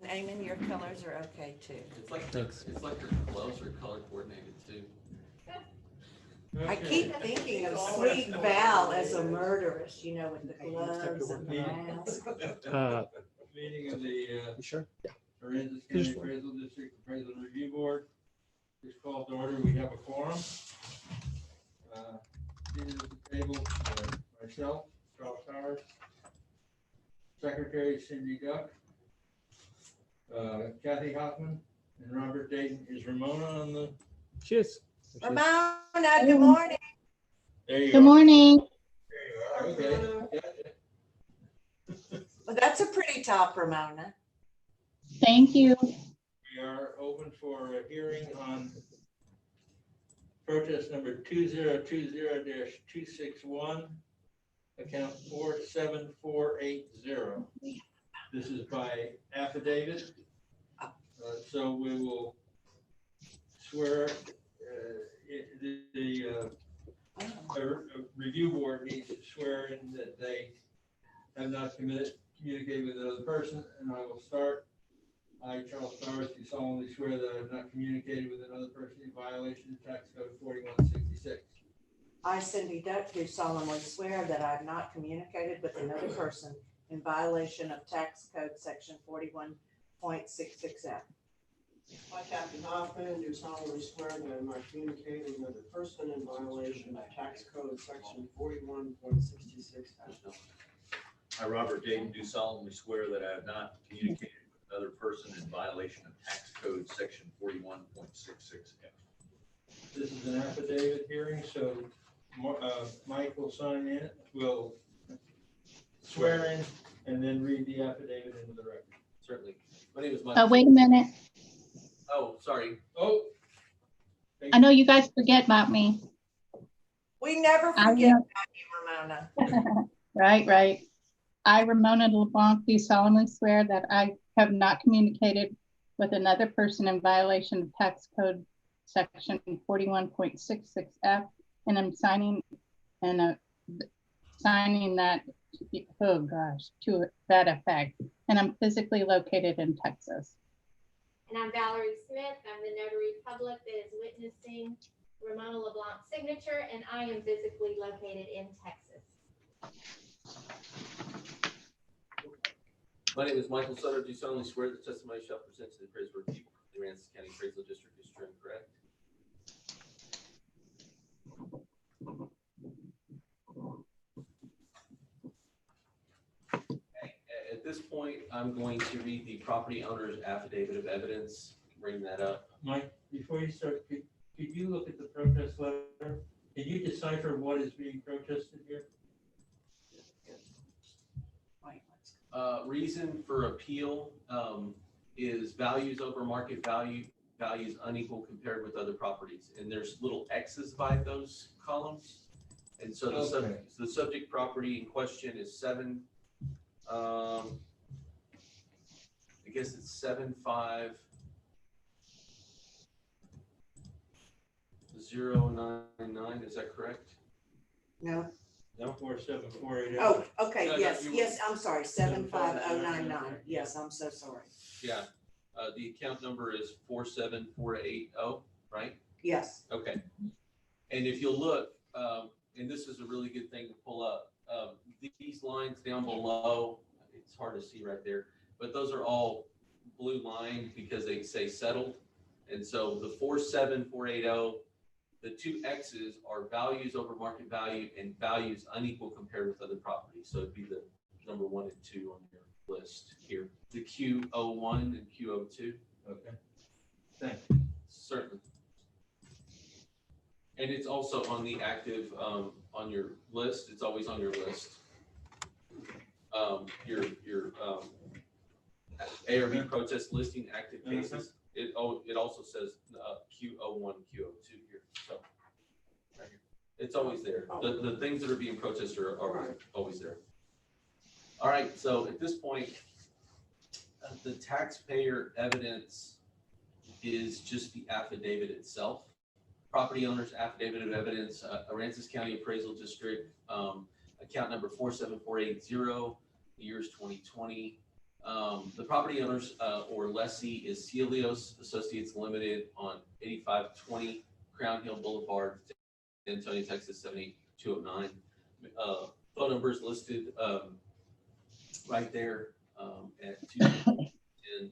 Eamon, your colors are okay too. It's like your clothes are color coordinated too. I keep thinking of Sweet Val as a murderess, you know, with the gloves and the mask. Meeting of the Sure? Yeah. Aransas County Appraisal District Appraisal Review Board is called to order. We have a quorum. Seated at the table are myself, Charles Howard, Secretary Cindy Duck, Kathy Hoffman, and Robert Dayton. Is Ramona on the? Cheers. Ramona, good morning. There you Good are. morning. There you are. Okay. Gotcha. Well, that's a pretty top, Ramona. Thank you. We are open for a hearing on protest number 2020-261, account 47480. This is by affidavit. So we will swear, the review board needs to swear in that they have not communicated with another person, and I will start. I, Charles Powers, do solemnly swear that I have not communicated with another person in violation of tax code 4166. I, Cindy Duck, do solemnly swear that I have not communicated with another person in violation of tax code section 41.66F. I, Captain Hoffman, do solemnly swear that I am not communicating with a person in violation of tax code section 41.66F. I, Robert Dayton, do solemnly swear that I have not communicated with another person in violation of tax code section 41.66F. This is an affidavit hearing, so Mike will sign in, will swear in, and then read the affidavit into the record. Certainly. My name is Mike. Wait a minute. Oh, sorry. Oh. I know you guys forget about me. We never I forget will. about you, Ramona. Right. I, Ramona LeBlanc, do solemnly swear that I have not communicated with another person in violation of tax code section 41.66F, and I'm signing that, oh gosh, to that effect. And I'm physically located in Texas. And I'm Valerie Smith. I'm the notary public that is witnessing Ramona LeBlanc's signature, and I am physically located in Texas. My name is Michael Sutter. Do solemnly swear that testimony shall present to the appraisal review board of the Aransas County Appraisal District is true and correct? Okay. At this point, I'm going to read the property owner's affidavit of evidence. Bring that up. Mike, before you start, could you look at the protest letter? Can you decipher what is being protested here? Reason for appeal is values over market value, values unequal compared with other properties. And there's little X's by those columns. And so the subject property in question is I guess it's 75099. Is that correct? No. No, 47480. Oh, okay. No, Yes. you- Yes. I'm sorry. 75099. Yes. I'm so sorry. Yeah. The account number is 47480, right? Yes. Okay. And if you'll look, and this is a really good thing to pull up, these lines down below, it's hard to see right there, but those are all blue lined because they say settled. And so the 47480, the two X's are values over market value and values unequal compared with other properties. So it'd be the number 1 and 2 on your list here. The Q01 and Q02. Okay. Thank you. Certainly. And it's also on the active, on your list. It's always on your list. Your ARB protest listing active cases. It also says Q01, Q02 here. So right here. It's always there. The things that are being protested are always there. All right. So at this point, the taxpayer evidence is just the affidavit itself. Property owner's affidavit of evidence, Aransas County Appraisal District, account number 47480, the year's 2020. The property owners or lessee is Celios Associates Limited on 8520 Crown Hill Boulevard, San Antonio, Texas 78209. Phone numbers listed right there at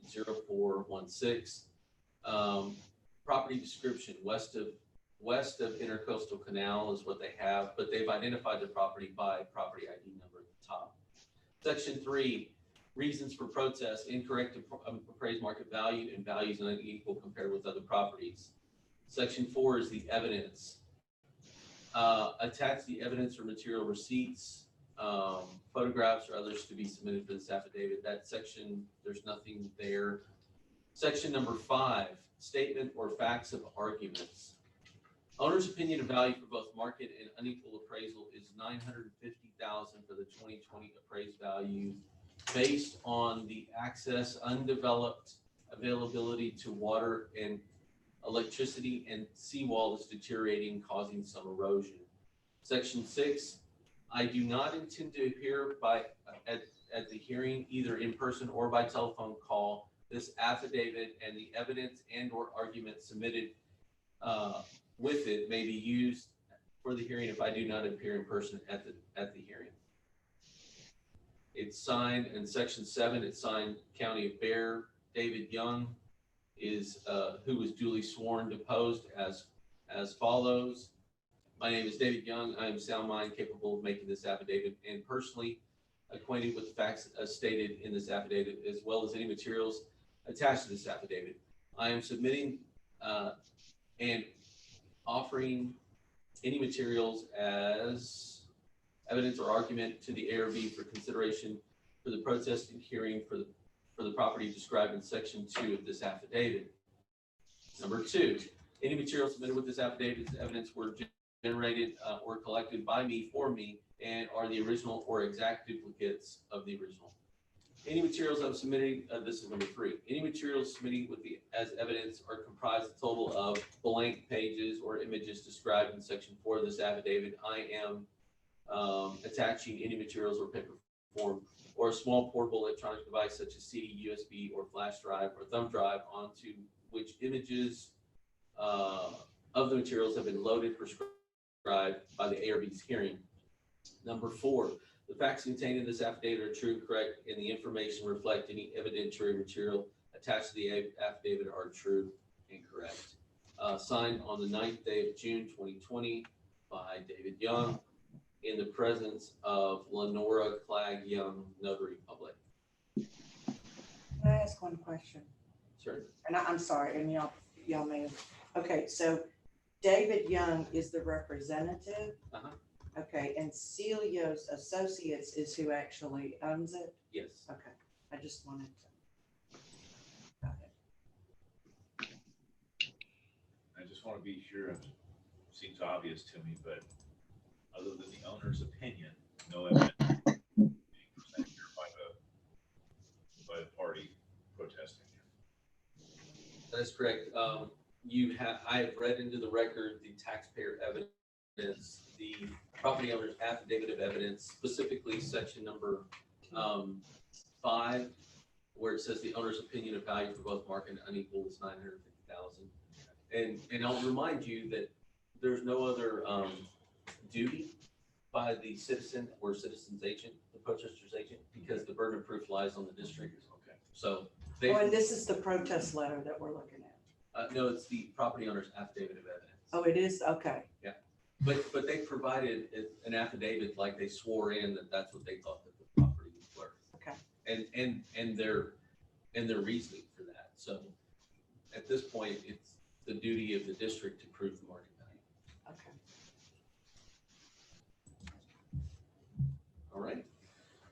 210-0416. Property description west of Intercoastal Canal is what they have, but they've identified the property by property ID number at the top. Section 3, reasons for protest: incorrect appraised market value and values unequal compared with other properties. Section 4 is the evidence. Attach the evidence or material receipts, photographs or others to be submitted for this affidavit. That section, there's nothing there. Section number 5, statement or facts of arguments. Owner's opinion of value for both market and unequal appraisal is $950,000 for the 2020 appraised value, based on the access, undeveloped availability to water and electricity, and seawall is deteriorating, causing some erosion. Section 6, I do not intend to appear at the hearing either in person or by telephone call. This affidavit and the evidence and or argument submitted with it may be used for the hearing if I do not appear in person at the hearing. It's signed in Section 7. It's signed County of Bear. David Young is who was duly sworn, deposed as follows. My name is David Young. I am sound mind, capable of making this affidavit, and personally acquainted with the facts stated in this affidavit, as well as any materials attached to this affidavit. I am submitting and offering any materials as evidence or argument to the ARB for consideration for the protest and hearing for the property described in Section 2 of this affidavit. Number 2, any materials submitted with this affidavit as evidence were generated or collected by me for me and are the original or exact duplicates of the original. Any materials I'm submitting, this is number 3, any materials submitting as evidence are comprised a total of blank pages or images described in Section 4 of this affidavit. I am attaching any materials or paper form or a small portable electronic device such as CD, USB, or flash drive or thumb drive onto which images of the materials have been loaded, prescribed by the ARB's hearing. Number 4, the facts contained in this affidavit are true and correct, and the information reflect any evidentiary material attached to the affidavit are true and correct. Signed on the 9th day of June 2020 by David Young in the presence of Lenora Clegg Young, Notary Public. Can I ask one question? Sure. And I'm sorry, and y'all may have, okay, so David Young is the representative? Uh-huh. Okay, and Celios Associates is who actually owns it? Yes. Okay, I just wanted to. Got it. I just want to be sure, it seems obvious to me, but other than the owner's opinion, no evidence being presented here by the party protesting. That is correct. I have read into the record the taxpayer evidence, the property owner's affidavit of evidence, specifically section number 5, where it says the owner's opinion of value for both market and unequal is $950,000. And I'll remind you that there's no other duty by the citizen or citizen's agent, the protesters agent, because the burden of proof lies on the district. Okay. So And this is the protest letter that we're looking at? no, it's the property owner's affidavit of evidence. Oh, it is? Okay. Yeah. But they provided an affidavit like they swore in that that's what they thought that the property was worth. Okay. And their reasoning for that. So at this point, it's the duty of the district to prove the market value. Okay. All right.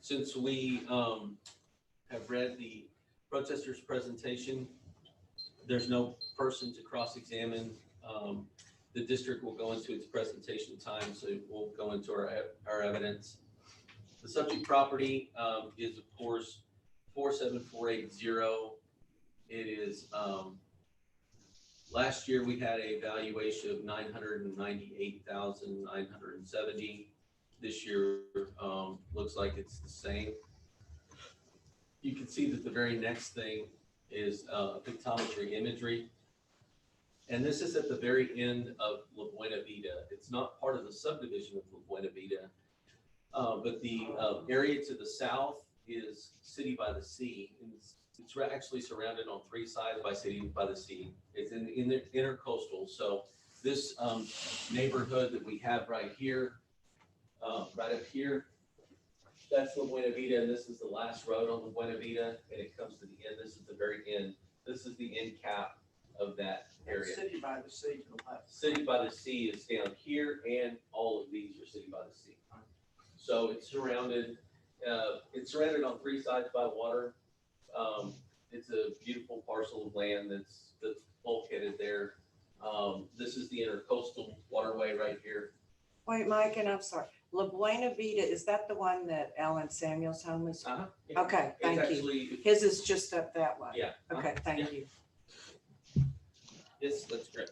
Since we have read the protester's presentation, there's no person to cross-examine. The district will go into its presentation time, so we'll go into our evidence. The subject property is, of course, 47480. It is, last year we had a valuation of $998,970. This year looks like it's the same. You can see that the very next thing is pictometry imagery. And this is at the very end of La Buena Vida. It's not part of the subdivision of La Buena Vida, but the area to the south is City by the Sea. It's actually surrounded on 3 sides by City by the Sea. It's in the intercoastal. So this neighborhood that we have right here, right up here, that's La Buena Vida, and this is the last road on La Buena Vida, and it comes to the end. This is the very end. This is the end cap of that area. City by the Sea to the left. City by the Sea is down here, and all of these are City by the Sea. So it's surrounded on 3 sides by water. It's a beautiful parcel of land that's bulkheaded there. This is the intercoastal waterway right here. Wait, Mike, and I'm sorry. La Buena Vida, is that the one that Alan Samuel's home is? Yeah. Okay, It's thank you. actually, His is just up that way. yeah. Okay, thank Yeah. you. Yes, that's great.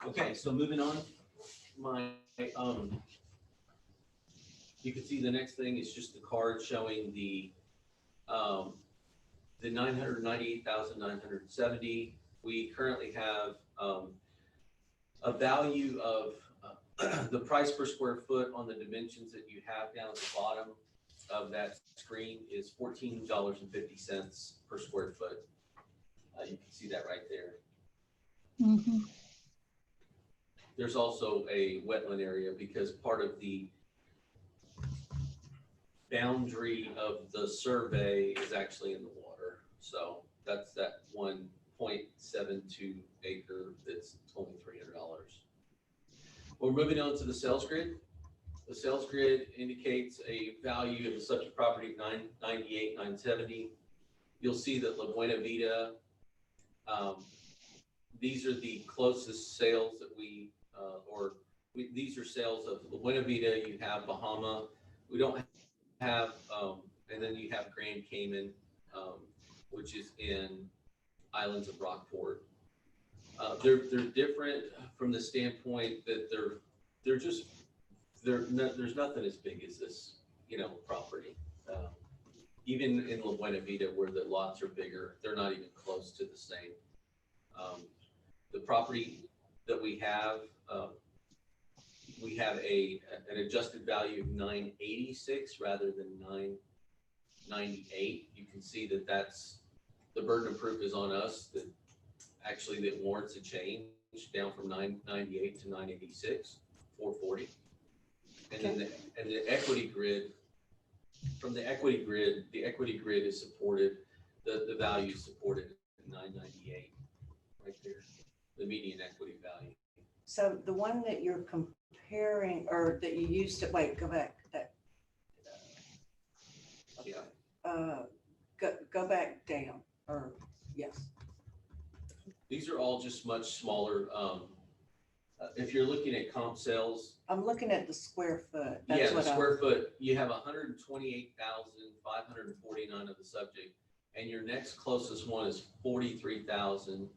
Okay, so moving on, you can see the next thing is just the card showing the 998,970. We currently have a value of the price per square foot on the dimensions that you have down at the bottom of that screen is $14.50 per square foot. You can see that right there. Mhm. There's also a wetland area because part of the boundary of the survey is actually in the water. So that's that 1.72 acre that's only $300. We're moving on to the sales grid. The sales grid indicates a value of the subject property of $998,970. You'll see that La Buena Vida, these are the closest sales that these are sales of La Buena Vida. You have Bahama. We don't have, and then you have Grand Cayman, which is in Islands of Rockport. They're different from the standpoint that there's nothing as big as this, property. Even in La Buena Vida, where the lots are bigger, they're not even close to the same. The property that we have an adjusted value of 986 rather than 998. You can see that that's the burden of proof is on us that actually that warrants a change down from 998 to 986, 440. And then the equity grid, from the equity grid is supported, the value is supported at 998 right there, the median equity value. So the one that you're comparing, or that you used to, wait, go back. Yeah. Go back down, or yes. These are all just much smaller. If you're looking at comp sales, I'm looking at the square foot. yeah, That's the what square foot, you have 128,549 of the subject, and your next closest one is 43,000.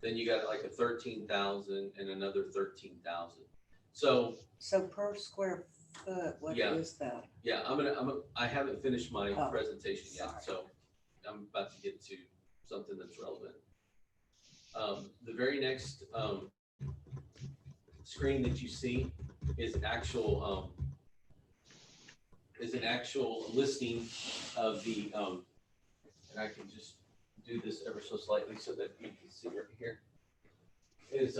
Then you got like a 13,000 and another 13,000. So per square foot, what Yeah. is that? yeah, I haven't finished my Oh, presentation yet, sorry. so I'm about to get to something that's relevant. The very next screen that you see is an actual listing of the and I can just do this ever so slightly so that you can see right here. Is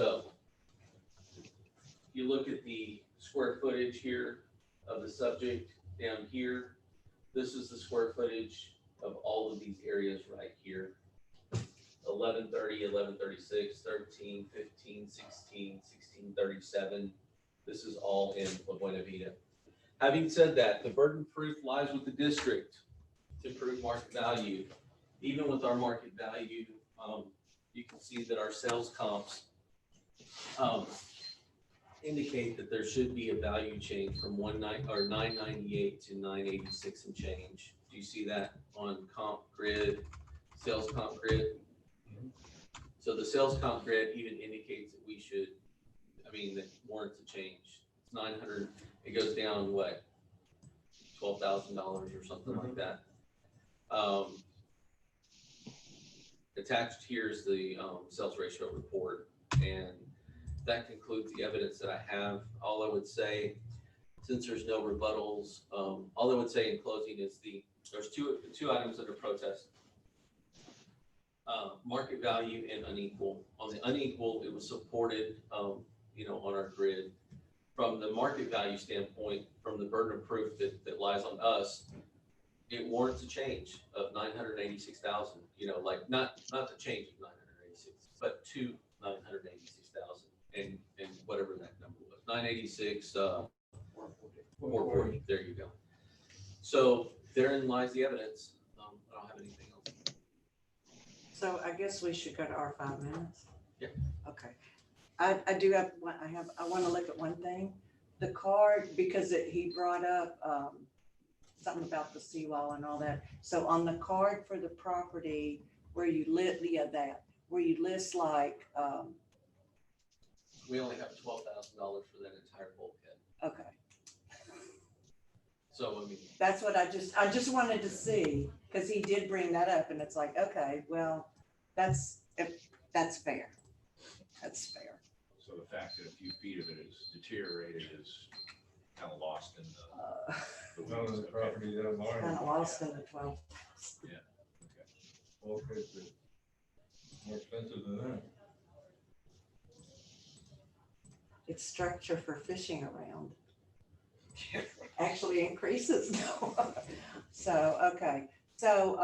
you look at the square footage here of the subject down here. This is the square footage of all of these areas right here. 1130, 1136, 13, 15, 16, 1637. This is all in La Buena Vida. Having said that, the burden of proof lies with the district to prove market value. Even with our market value, you can see that our sales comps indicate that there should be a value change from 998 to 986 and change. Do you see that on comp grid, sales comp grid? So the sales comp grid even indicates that that warrants a change. It's 900, it goes down what? $12,000 or something like that. Attached here is the sales ratio report, and that concludes the evidence that I have. All I would say, since there's no rebuttals, all I would say in closing is there's two items under protest. Market value and unequal. On the unequal, it was supported, on our grid. From the market value standpoint, from the burden of proof that lies on us, it warrants a change of 986,000. Like not the change of 986, but to 986,000 and whatever that number was, 986, 440. There you go. So therein lies the evidence. I don't have anything else. So I guess we should go to our 5 minutes. Yeah. Okay. I do have one. I want to look at one thing. The card, because he brought up something about the seawall and all that. So on the card for the property where you list like, We only have $12,000 for that entire bulkhead. okay. So, I mean, That's what I just wanted to see, because he did bring that up and it's like, okay, well, that's fair. That's fair. So the fact that a few feet of it is deteriorated is kind of lost in the None of weeds. the property that large. Kind of lost in the 12. Okay, but more expensive than that. Its structure for fishing around actually increases now. So, okay. So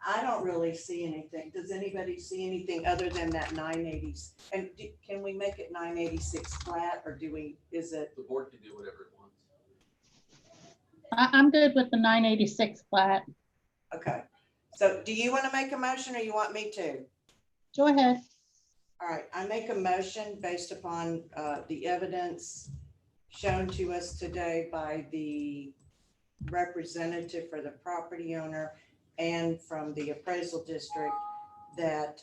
I don't really see anything. Does anybody see anything other than that 980s? And can we make it 986 flat, or is it? the board can do whatever it wants. I'm good with the 986 flat. Okay. So do you want to make a motion or you want me to? Go ahead. All right, I make a motion based upon the evidence shown to us today by the representative for the property owner and from the appraisal district that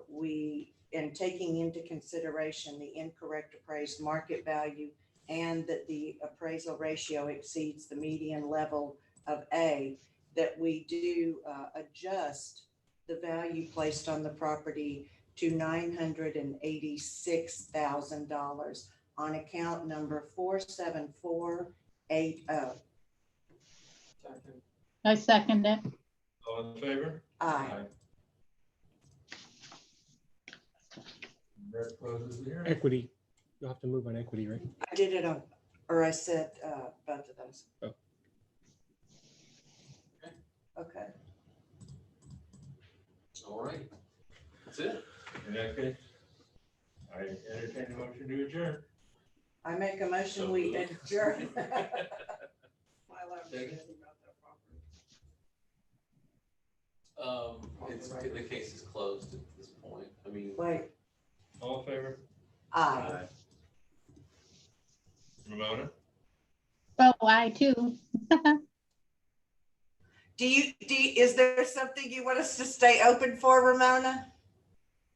we, in taking into consideration the incorrect appraised market value and that the appraisal ratio exceeds the median level of A, that we do adjust the value placed on the property to $986,000 on account number 47480. Second. I second it. All in favor? Aye. That closes the hearing. Equity. You'll have to move on equity, right? I did it on, or I said both of those. Oh. Okay. All right. That's it. In that case, I entertain a motion to adjourn. I make a motion, we adjourn. The case is closed at this point. I mean, Wait, All in favor? aye. Ramona? Oh, I too. Is there something you want us to stay open for, Ramona?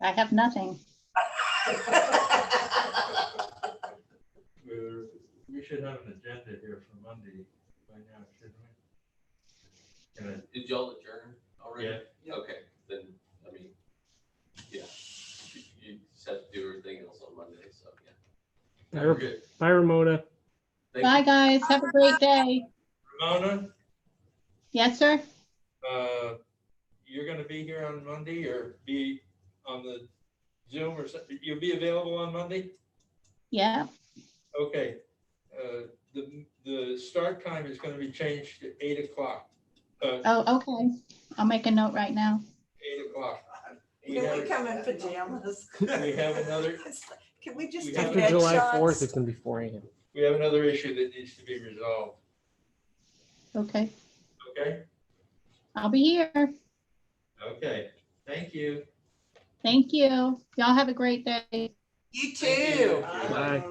I have nothing. We should have an agenda here for Monday by now, shouldn't we? did y'all adjourn already? Yeah. Okay, then, I mean, yeah. You just have to do everything else on Monday, so yeah. We're good. Bye, Ramona. Thank Bye, you. guys. Have a great day. Ramona, Yes, sir. you're gonna be here on Monday or be on the Zoom or something? You'll be available on Monday? Yeah. Okay. The start time is gonna be changed to 8 o'clock. Oh, okay. I'll make a note right now. 8 o'clock. Can we come in pajamas? We have another, Can we just We take have- After July 4th, headshots? it's going to be 4 a.m. we have another issue that needs to be resolved. Okay. Okay? I'll be here. Okay. Thank you. Thank you. Y'all have a great day. You Thank you. too. Bye.